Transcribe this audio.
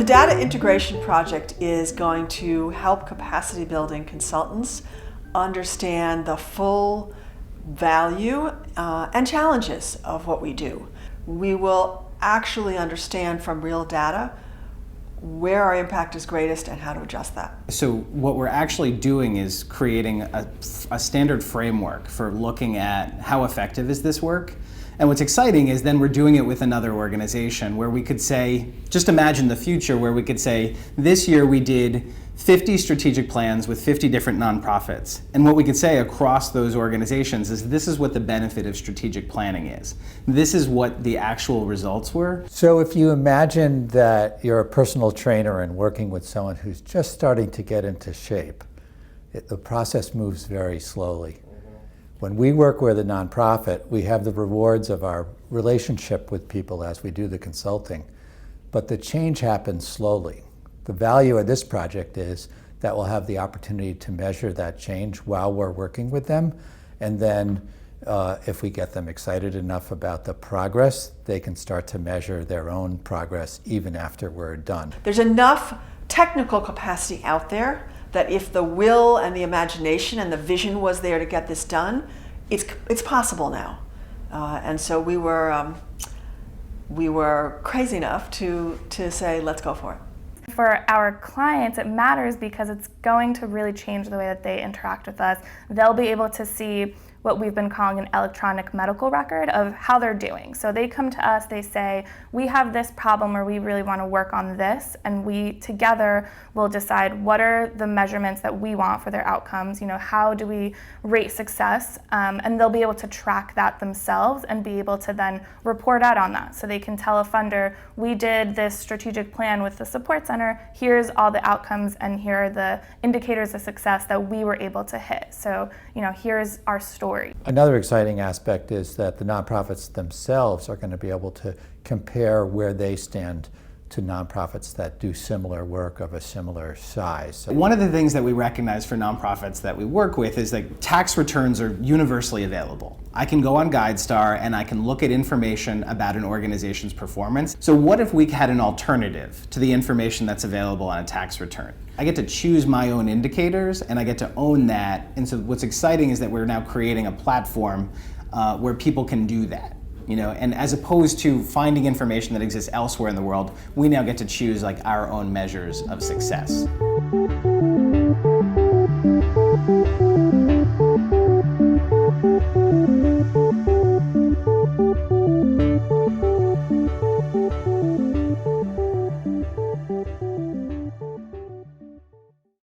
data integration project is going to help capacity building consultants understand the full value and challenges of what we do. We will actually understand from real data where our impact is greatest and how to adjust that. So what we're actually doing is creating a standard framework for looking at how effective is this work. And what's exciting is then we're doing it with another organization where we could say, just imagine the future where we could say, this year we did 50 strategic plans with 50 different nonprofits. And what we could say across those organizations is this is what the benefit of strategic planning is. This is what the actual results were. So if you imagine that you're a personal trainer and working with someone who's just starting to get into shape, the process moves very slowly. When we work with a nonprofit, we have the rewards of our relationship with people as we do the consulting, but the change happens slowly. The value of this project is that we'll have the opportunity to measure that change while we're working with them, and then if we get them excited enough about the progress, they can start to measure their own progress even after we're done. There's enough technical capacity out there that if the will and the imagination and the vision was there to get this done, it's possible now. And so we were crazy enough to say, let's go for it. For our clients, it matters because it's going to really change the way that they interact with us. They'll be able to see what we've been calling an electronic medical record of how they're doing. So they come to us, they say, we have this problem or we really want to work on this, and we together will decide what are the measurements that we want for their outcomes, how do we rate success, and they'll be able to track that themselves and be able to then report out on that. So they can tell a funder, we did this strategic plan with the support center, here's all the outcomes and here are the indicators of success that we were able to hit. So, here's our story. Another exciting aspect is that the nonprofits themselves are going to be able to compare where they stand to nonprofits that do similar work of a similar size. So one of the things that we recognize for nonprofits that we work with is that tax returns are universally available. I can go on GuideStar and I can look at information about an organization's performance. So what if we had an alternative to the information that's available on a tax return? I get to choose my own indicators and I get to own that. And so what's exciting is that we're now creating a platform where people can do that. And as opposed to finding information that exists elsewhere in the world, we now get to choose our own measures of success.